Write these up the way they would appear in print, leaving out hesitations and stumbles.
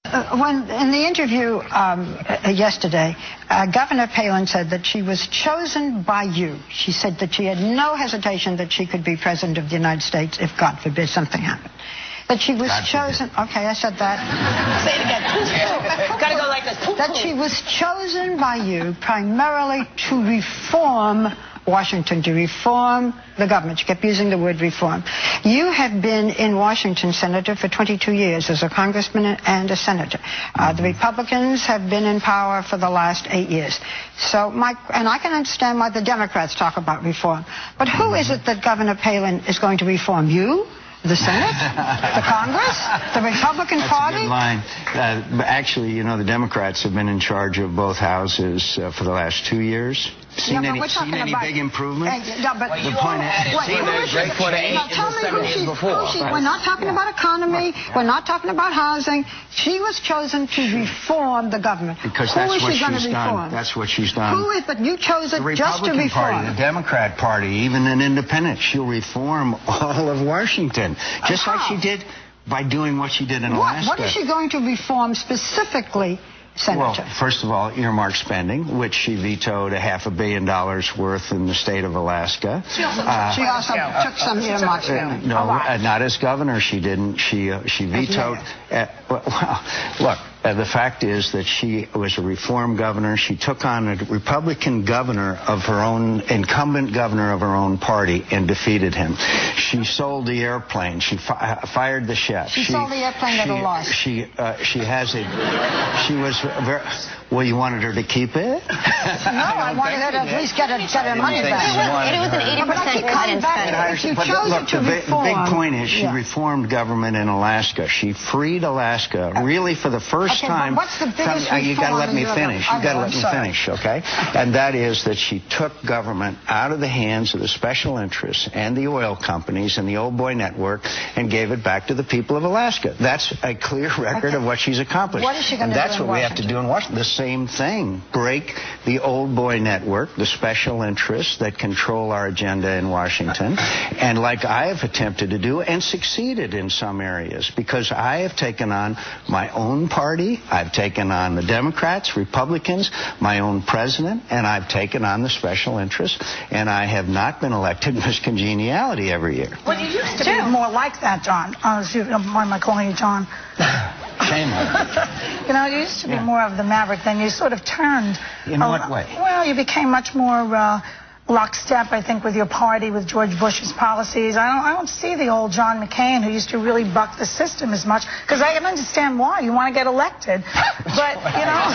When in the interview yesterday, Governor Palin said that she was chosen by you. She said that she had no hesitation that she could be president of the United States if, God forbid, something happened. That she was chosen. Okay, I said that. Say it again. Gotta go like this. That she was chosen by you primarily to reform Washington, to reform the government. She kept using the word reform. You have been in Washington, Senator, for 22 years as a congressman and a senator. The Republicans have been in power for the last 8 years. So, and I can understand why the Democrats talk about reform. But who is it that Governor Palin is going to reform? You? The Senate? The Congress? The Republican Party? That's a good line. Actually, you know, the Democrats have been in charge of both houses for the last 2 years. Seen any big improvement? No, but the point is, we're not talking about economy. We're not talking about housing. She was chosen to reform the government. Because that's what she's done. That's what she's done. Who is? But you chose it just to reform. The Republican Party, the Democrat Party, even an independent. She'll reform all of Washington, just like she did by doing what she did in Alaska. What is she going to reform specifically? Senator. Well, first of all, earmark spending, which she vetoed $500 million worth in the state of Alaska. She also took some earmark spending. No, not as governor. She didn't. She vetoed. Look. The fact is that she was a reform governor. She took on a Republican governor of her own, incumbent governor of her own party, and defeated him. She sold the airplane. She fired the chef. She sold the airplane at a loss. She was very... Well, you wanted her to keep it? No, I wanted her to at least get her money back. It was an 80% cut in spending. Look, the big point is she reformed government in Alaska. She freed Alaska, really for the first time. What's the biggest reform? You got to let me finish. You got to let me finish, okay? And that is that she took government out of the hands of the special interests and the oil companies and the old boy network and gave it back to the people of Alaska. That's a clear record of what she's accomplished. What is she going to do in Washington? And that's what we have to do in Washington. The same thing. Break the old boy network, the special interests that control our agenda in Washington, and like I have attempted to do and succeeded in some areas, because I have taken on my own party, I've taken on the Democrats, Republicans, my own president, and I've taken on the special interests, and I have not been elected Miss Congeniality every year. Well, you used to be more like that, John. Why am I calling you John? Shame on you. You know, you used to be more of the maverick, then you sort of turned. In what way? Well, you became much more lockstep, I think, with your party, with George Bush's policies. I don't see the old John McCain, who used to really buck the system as much, because I can understand why. You want to get elected. But, you know...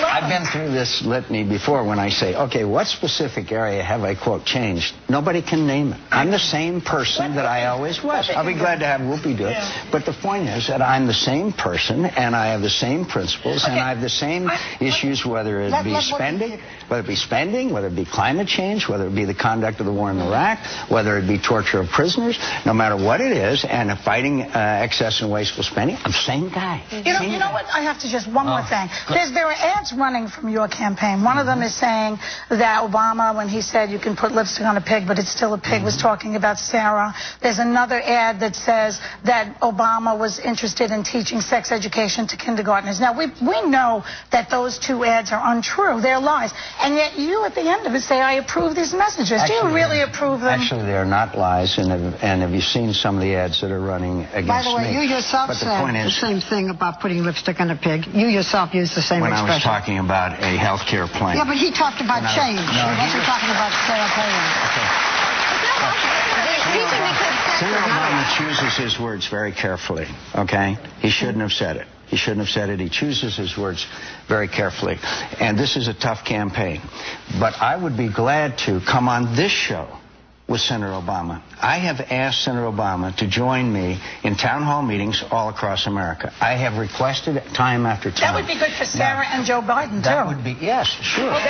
I've been through this litany before when I say, okay, what specific area have I, quote, changed? Nobody can name it. I'm the same person that I always was. I'll be glad to have Whoopi do it. But the point is that I'm the same person, and I have the same principles, and I have the same issues, whether it be spending, whether it be climate change, whether it be the conduct of the war in Iraq, whether it be torture of prisoners, no matter what it is, and fighting excess and wasteful spending, I'm the same guy. You know what? I have to just, one more thing. There are ads running from your campaign. One of them is saying that Obama, when he said you can put lipstick on a pig, but it's still a pig, was talking about Sarah. There's another ad that says that Obama was interested in teaching sex education to kindergartners. Now, we know that those two ads are untrue. They're lies. And yet you, at the end of it, say, I approve these messages. Actually, do you really approve them? Actually, they're not lies. And have you seen some of the ads that are running against me? By the way, you yourself said the same thing about putting lipstick on a pig. You yourself used the same expression. When I was talking about a health care plan. Yeah, but he talked about change. He wasn't talking about Sarah Palin. Senator Obama chooses his words very carefully, okay? He shouldn't have said it. He shouldn't have said it. He chooses his words very carefully. And this is a tough campaign. But I would be glad to come on this show with Senator Obama. I have asked Senator Obama to join me in town hall meetings all across America. I have requested it time after time. That would be good for Sarah and Joe Biden, too. That would be, yes, sure. Well,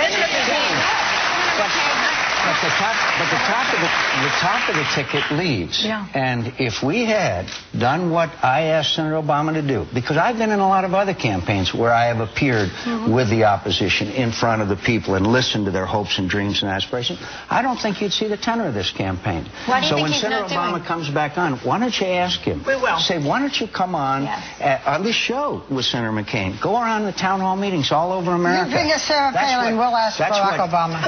the top of the ticket leads. Yeah. And if we had done what I asked Senator Obama to do, because I've been in a lot of other campaigns where I have appeared with the opposition in front of the people and listened to their hopes and dreams and aspirations, I don't think you'd see the tenor of this campaign. Why do you so think when he's Senator not Obama doing? comes back on, why don't you ask him? We will. Say, why don't you come on this show with Senator McCain? Go around the town hall meetings all over America. You bring us Sarah Palin, we'll ask Barack Obama.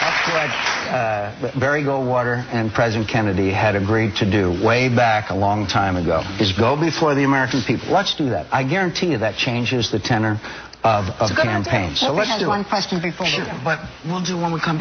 That's what Barry Goldwater and President Kennedy had agreed to do way back a long time ago, is go before the American people. Let's do that. I guarantee you that changes the tenor of campaigns. So let's do one question before we go. But we'll do when we come back.